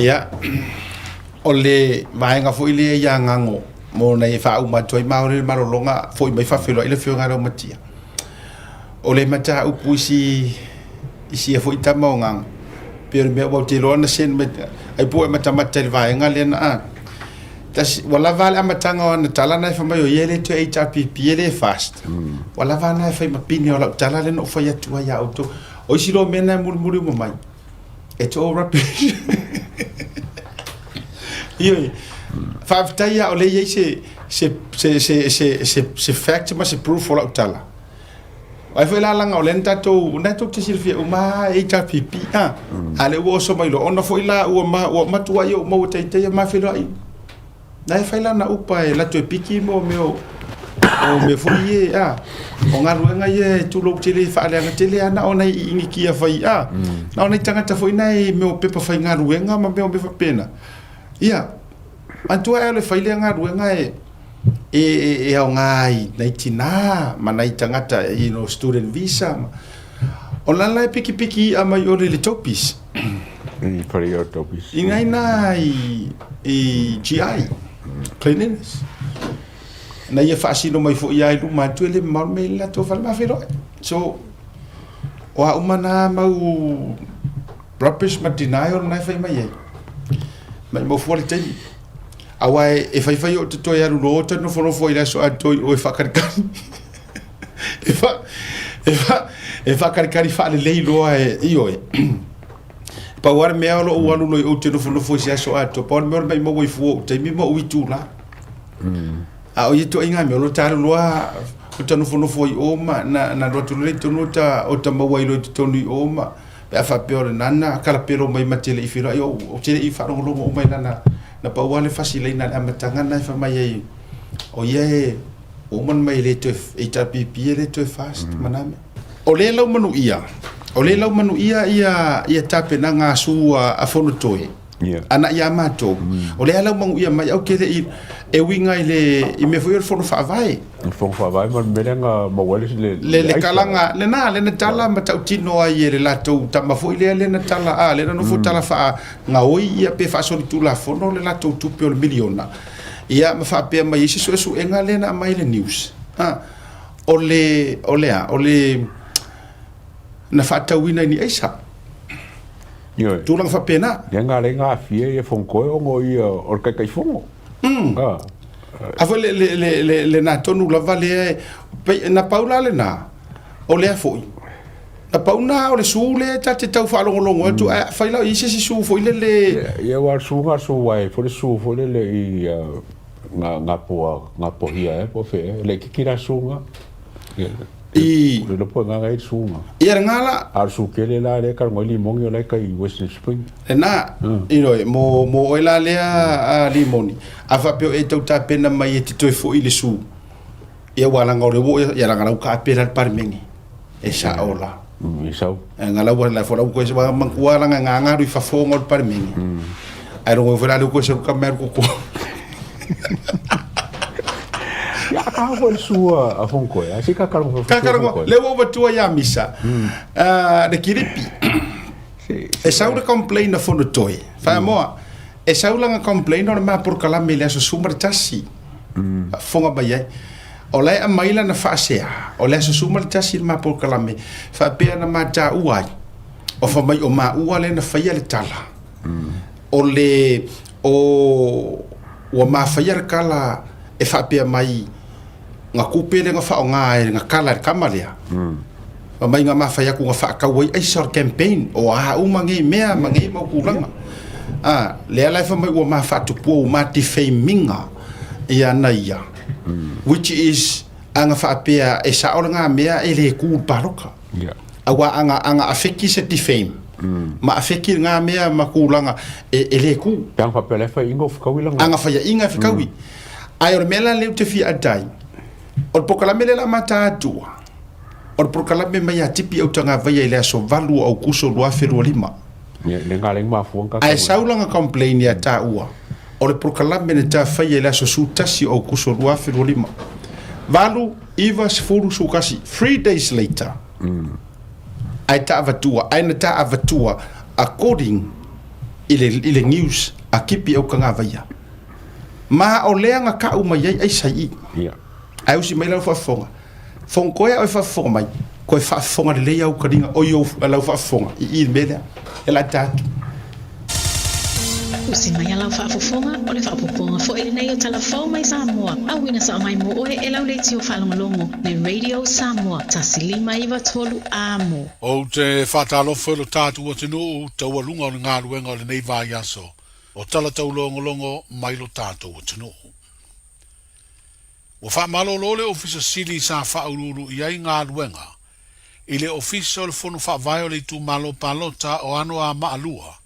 ia o le vaenga fo ile ia ngango mo nei fa uma toi maure marolonga fo mai fa felo ile fio ngaro matia o le mata upusi isi fo itama ngang per me bo te lona sen me ai po mata mata le vaenga le na tas wala vale amatanga na tala na fa mai o yele to HRPP ele fast wala vana fa mapini ola tala le no fa ya tua ya auto o silo mena murmuri mo mai it's all rubbish io fa taya o le ye se fact ma se proof ola tala ai foi la langa o lenta to na to te silfia o ma HRPP ale wo so mai lo ona foi la o ma tua yo mo te ma felo ai na e faila na upa e la to piki mo o me foi o nga ruenga ye tu lo tele fa le tele ana ona ingi kia fai na ona tanga ta foi nai me o pepa fai nga ruenga ma me o me fa pena ia antua ele faile nga ruenga e o ngai nei tina ma nei tanga ta student visa ona la piki ama yo le topis for your topis ingai nai GI cleanliness na ia faasino mai fo ia lu ma tu le mal me la to fa ma fero so wa umana mau rubbish ma denial na fa mai mai mo fo le tei awai e fai o to ia lu lo no fo ila so ato o fa karkari e fa karkari fa le lo io pa war me alo o alu no te no fo sia so ato pa me mai mo wi fu te mi mo wi tu la a o to inga me lo taru lo o te no fo o ma na ro tu le tu no ta o ta mo wi lo tu ni o ma pe fa pe o nana kala pero mai matele i filo o te i fa ro lo mai nana na pa wale fasile na amatanga na fa mai o ye o man mai le te e ta pi le te fast maname o le lo manu ia ia tape na nga su a fono toe ana ia mato o le lau mangu ia mai au kele e winga i me foi fono fa vai ma merenga ma wale le kalanga le na tala ma tau tino ai le lato ta ma foi le na tala le no fo tala fa nga oi ia pe fa so tu la fono le lato tu pe o miliona ia ma fa pe mai so enga le na mai le news o le na fata wina ni esa tu lang fa pena nga le nga fie e fonko o ngo i o kai fongo ava le na tonu la vale na paula le na o le foi na pauna o le su le te tau fa longo tu fa ila i se su foi le ia war su nga su wai fo le su fo le i nga po hia po fe le kira su nga le po nga i su nga ia ngala ar su kele la le kar ngoli mongi le kai Western Spring na ino mo ela le a limoni afa pe e tau ta pena mai te toi fo ile su ia wala ngore wo ia la ngala ka pera par mengi e sa ola isa ngala wa la fora ko se ba mangua la nga ru fa fo ngol par mengi ai ro fora le ko se ka mer ko ya ka ho sua a fonko ya si ka karo le wo tua ya misa de kiripi e saura complain na fono toi fa mo e saula nga complain no ma por kala mele so sumar tasi fonga baie o le a maila na fa sea o le so sumar tasi ma por kala me fa pe na ma ta uai o fa mai o ma ua le na fa ya le tala o le o ma fa ya kala e fa pe mai nga kupele nga fa nga nga kala kamalia mai nga ma fa ya ku nga fa ka wai ai sor campaign o a mangi mea mangi mo kulanga le ala fa mai o ma fa tu po ma ti faminga ia na ia which is anga fa pe e sa o nga mea ele ku paroka awa anga afeki se ti fame ma afeki nga mea ma kulanga ele ku tang fa pe fa ingo fa wilanga anga fa ya inga fa kawi ai o mela le te fi adai o pokala mele la mata atua o pokala me mai atipi au tanga vai ile so valu au kuso lua felu lima le ngaleng ma fuanga ai saulanga complain ya ta ua o pokala me ta fai ile so sutasi au kuso lua felu lima valu iva sfuru sukasi 3 days later ai ta avatua according ile news a kipi au kanga vaia ma o lea nga ka uma ai sai ai usi mai la fa fonga fonga ai fa fonga mai ko fa fonga le au kadinga o yo la fa fonga I mele ela tatu usi mai ala fa fonga o le fa poponga fo ele nei o telefone mai Samoa a wina sa mai mo o e lau le tio fa longo le radio Samoa tasilima iwa tolu amo o te fatalo fo lo tatu o te no tau lunga o ngā luenga o le nei va yaso o tala tau longo mai lo tatu o te no o fa malo lo le officer city sa fa ululu I ngā luenga I le officer le fono fa vai o le tu malo palota o ano a maalua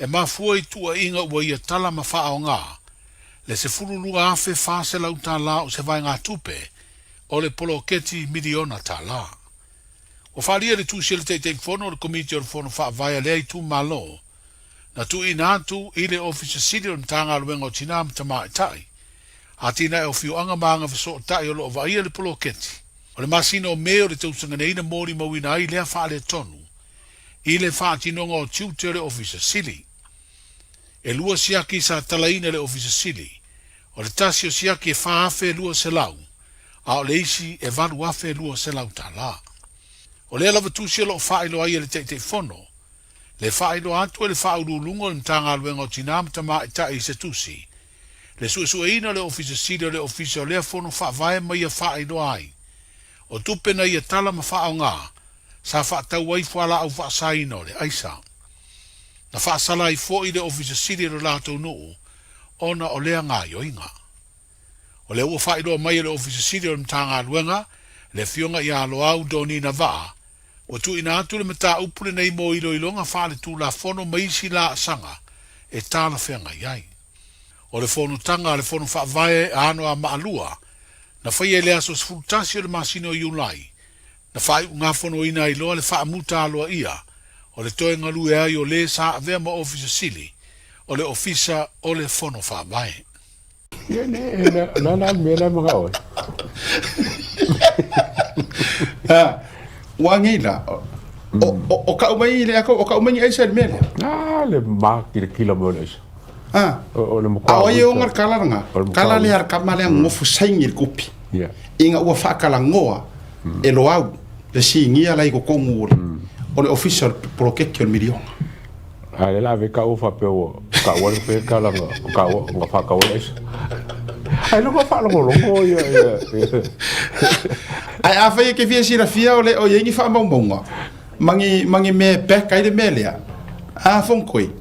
e mafua I tua inga ua ia tala ma faa o ngā, le se furulua afe fase lau tā la o se vai ngā tupe, o le polo keti miliona tā la. O whalia le tūsia le teitei fono le komiti o le fono faa vai a lea I tu malo, na tu ina atu I le officer city o ntanga luenga o tina mtama itai, a tina e o fiu anga maanga fiso o tai o lo o vaia le polo keti. O le masina o meo le tausanga neina mori mawina ai lea faa le tonu, I le faa tinonga o tiutere officer city. E lua siaki sa talaina le officer city, o le tasi o siaki e faa afe lua se lau, a o le isi e valu afe lua se lau ta la. O le lava tusia lo faa ilo aia le te fono, le faa ilo atu e le faa ululungo le mtanga aluenga o tinamta maa ita I se tusi, le sue ina le officer city o le officer o lea fono faa vae ma ia faa ilo ai, o tupe na ia tala ma faa o ngā, sa faa tau wai fuala au faa sa ina o le aisa. Na faa sala I fo I le officer city o lato nuu, ona o lea ngā yoinga. O le ua faa iloa mai le officer city o mtanga aluenga, le fionga I alo au doni na vaa, o tu ina atu le mata upule nei mo ilo ilonga faa le tu la fono maisi la sanga, e tala whenga iai. O le fono tanga le fono faa vae ano a maalua, na fai e le aso sfultasi o le masino yulai, na fai ngā fono ina iloa le faa muta aloa ia, o le toe ngalu e ai o le sa avea ma officer sili, o le ofisa o le fono wha mai. Na mena mga oi. Wangila, o ka umai le ako, o ka umai ai sa mele. Le maki le kila mo le. O le mo ka. O ye ongar kalaranga. Kala le ar kamale ngofu saingir kupi. Inga ua fa kala ngoa e lo au le singia lai ko kongu. O le official prokekio miliona. Ale la ve ka ufa pe o ka wa pe ka la ka o nga fa ka o es. Ai lo fa lo ya. Ai a fa ke fia sira fia o le o yengi fa bonga. Mangi me pe ka ile melia. A fon koi.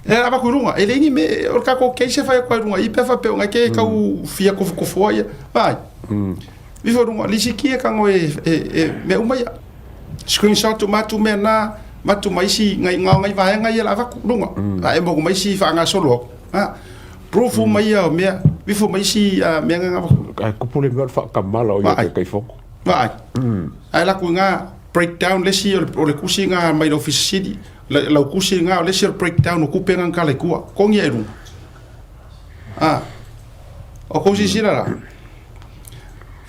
E ava kurunga, ele ngi me o ka ko ke se fa ko runga I pe fa pe nga ke ka u fia ko foia. Vai. Vi fo runga li sikia ka ngo me umaya. Screenshot tu matu mena matu maisi ngai ngai vai ngai la va lunga ai mo maisi fa nga solo proof mai me before maisi me nga ai ku pule me fa kamala o ye kai fo vai ai la ku nga breakdown le si o le kusinga mai office city la kusinga le si breakdown o ku penga kala ku ko ngi eru o ko si sira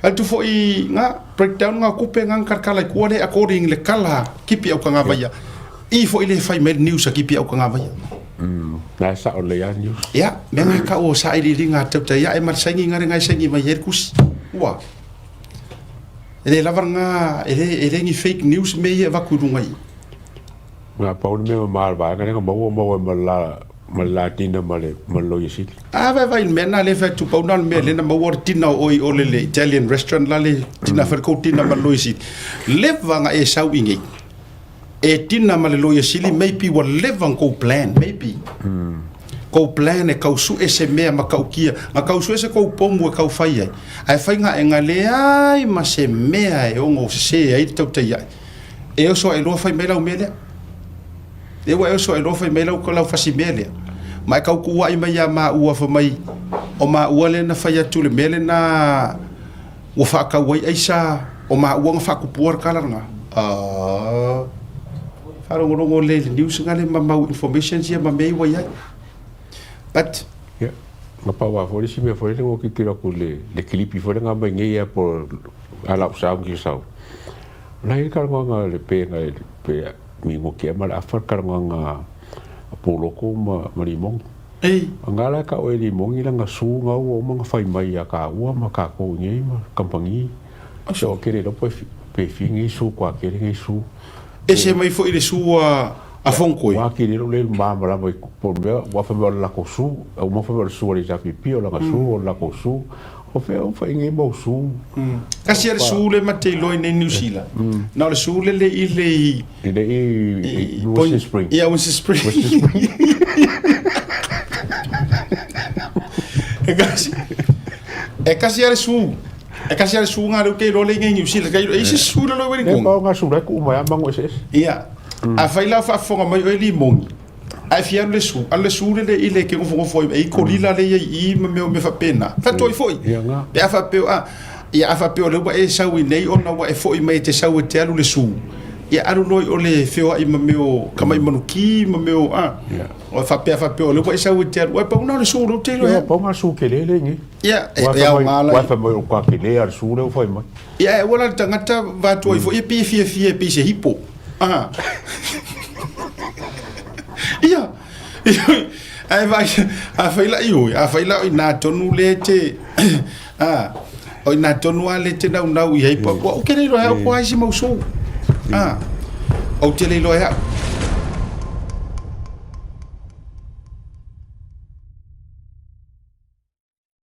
al tu fo I nga breakdown nga kupe nga karkala ku le according le kala kipi au kanga vaya I fo ile fai med news kipi au kanga vaya na sa o le news ya me nga ka o sa ili ringa tap ya e mar sangi nga ngai sangi mai her kus wa ele lavar nga ele ngi fake news me ye va ku rungai nga paul me mal ba nga mo la malatina male malo yesi vai mena le fa tu paunal me le na mo tina o le Italian restaurant la le tina fer ko tina malo yesi le vanga e sau ingi e tina male lo yesi maybe wa le vang ko plan maybe ko plan e ka su ese me ma ka kia ma ka su ese ko pomu e ka fai ai fai nga enga le ai ma se me ai o ngo se ai to te ya e so e lo fai me la o mele e wa so e lo fai me la ko la fasi mele mai ka ku wa mai ya ma ua fa mai o ma ua le na fai atu le mele na wa fa ka wai aisa o ma ua fa ku puar kala nga fa ro le news ngale ma information sia ma mei wa ya but yeah ma pa wa fo si me fo le ngo ki kira ku le clipi fo nga ba ngi ya por ala sa ngi sa la I ka ngo nga le pe nga pe mi ngo ke ma la fa ka ngo nga poloko ma limong ei ngala ka o limong ila nga su nga o mga fai mai ka ua ma ka ko ngi ma kampangi so kere do pe fingi su kwa kere ngi su ese mai fo ile sua a fonko wa kere le mama la mai por me wa fa la ko su o mo fa su le ja pipi o la ka su o la ko su o fa ngi mo su kasi al su le matei loi nei New Zealand na le su le ile Western Spring yeah Western Spring kasi al su kasi al su nga ke lo le ngai New Zealand kai ese su le lo ne ba nga su le ku mai amang ese ia a faila fa fonga mai o limong ai fiam le su alle su le ile ke ngo foi e ko lila le i me fa pena fa toi foi pe a fa pe a ia fa pe o le e sa wi nei ona wa e foi mai te sa te alu le su ia alu noi o le feo i meo kama i manuki meo o fa pe o le e sa te alu pa una le su lo te lo pa nga su ke le ngi ia ia ngala wa fa mo kwa ke le ar su le foi mai ia wala tangata va toi foi pe fie pe se hipo ia ai vai a faila i na tonu le te o na tonu ale te na i hei pa o ke le lo ha o kwai si mo so o te le lo ha